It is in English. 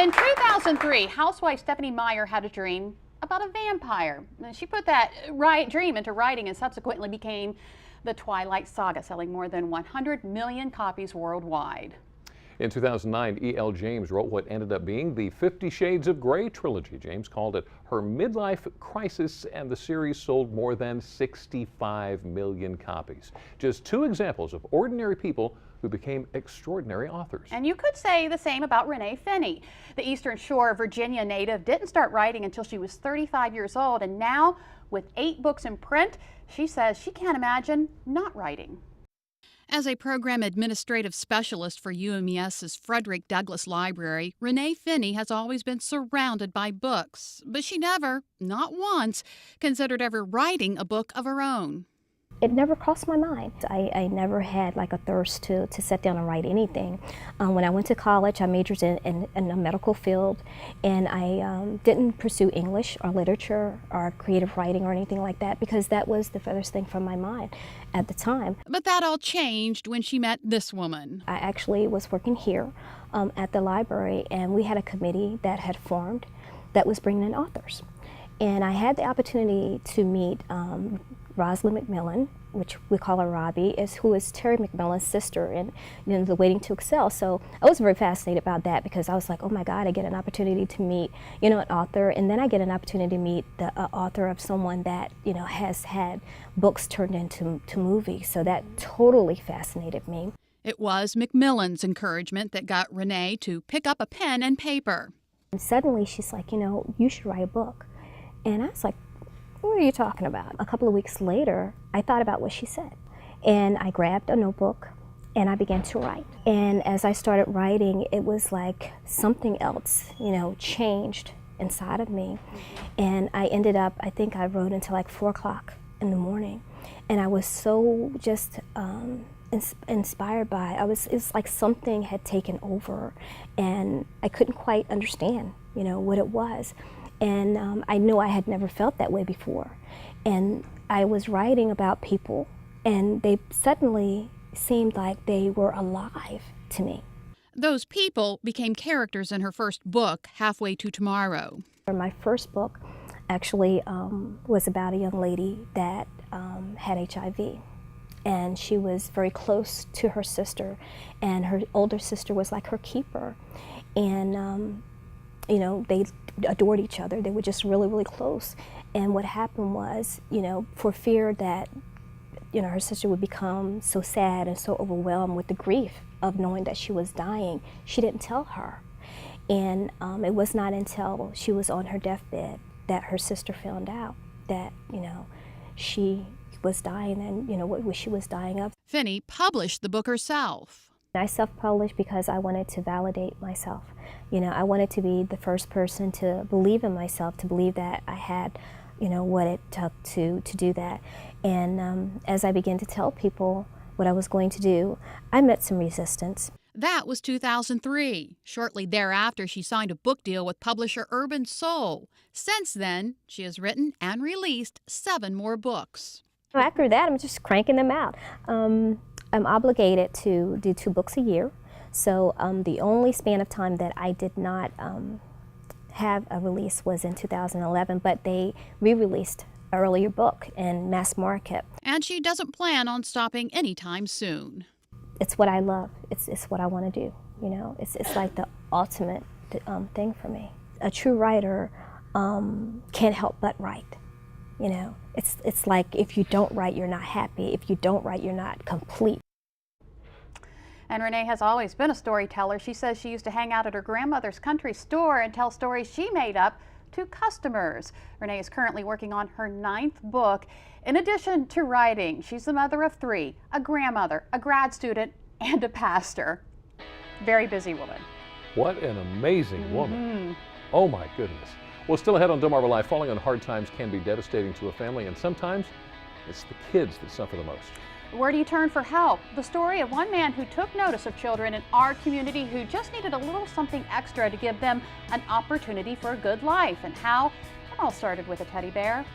In 2003, housewife Stephanie Meyer had a dream about a vampire. And she put that dream into writing and subsequently became the Twilight Saga, selling more than 100 million copies worldwide. In 2009, E.L. James wrote what ended up being the 50 Shades of Grey trilogy. James called it her midlife crisis, and the series sold more than 65 million copies. Just two examples of ordinary people who became extraordinary authors. And you could say the same about Renee Finney. The Eastern Shore, Virginia native didn't start writing until she was 35 years old, and now, with 8 books in print, she says she can't imagine not writing. As a program administrative specialist for UMES's Frederick Douglass Library, Renee Finney has always been surrounded by books, but she never, not once, considered ever writing a book of her own. It never crossed my mind. I never had like a thirst to sit down and write anything. When I went to college, I majored in the medical field, and I didn't pursue English or literature or creative writing or anything like that because that was the furthest thing from my mind at the time. But that all changed when she met this woman. I actually was working here at the library, and we had a committee that had formed that was bringing in authors. And I had the opportunity to meet Rosalind McMillan, which we call her Robbie, who is Terry McMillan's sister in The Waiting to Excel. So I was very fascinated about that because I was like, oh my God, I get an opportunity to meet, an author, and then I get an opportunity to meet the author of someone that, has had books turned into movies. So that totally fascinated me. It was McMillan's encouragement that got Renee to pick up a pen and paper. And suddenly she's like, you should write a book. And I was like, what are you talking about? A couple of weeks later, I thought about what she said. And I grabbed a notebook and I began to write. And as I started writing, it was like something else, changed inside of me. And I ended up, I think I wrote until like 4 o'clock in the morning. And I was so just inspired by it. It's like something had taken over and I couldn't quite understand, what it was. And I knew I had never felt that way before. And I was writing about people, and they suddenly seemed like they were alive to me. Those people became characters in her first book, Halfway to Tomorrow. My first book actually was about a young lady that had HIV. And she was very close to her sister, and her older sister was like her keeper. And they adored each other. They were just really, really close. And what happened was, for fear that, her sister would become so sad and so overwhelmed with the grief of knowing that she was dying, she didn't tell her. And it was not until she was on her deathbed that her sister found out that, she was dying and, what she was dying of. Finney published the book herself. I self-published because I wanted to validate myself. I wanted to be the first person to believe in myself, to believe that I had, what it took to do that. And as I began to tell people what I was going to do, I met some resistance. That was 2003. Shortly thereafter, she signed a book deal with publisher Urban Soul. Since then, she has written and released 7 more books. After that, I'm just cranking them out. I'm obligated to do 2 books a year, so the only span of time that I did not have a release was in 2011, but they re-released an earlier book in mass market. And she doesn't plan on stopping anytime soon. It's what I love. It's what I want to do. It's like the ultimate thing for me. A true writer can't help but write. It's like if you don't write, you're not happy. If you don't write, you're not complete. And Renee has always been a storyteller. She says she used to hang out at her grandmother's country store and tell stories she made up to customers. Renee is currently working on her 9th book. In addition to writing, she's the mother of 3, a grandmother, a grad student, and a pastor. Very busy woman. What an amazing woman. Oh my goodness. Well, still ahead on Delmarva Live, falling on hard times can be devastating to a family, and sometimes it's the kids that suffer the most. Where do you turn for help? The story of one man who took notice of children in our community who just needed a little something extra to give them an opportunity for a good life, and how it all started with a teddy bear.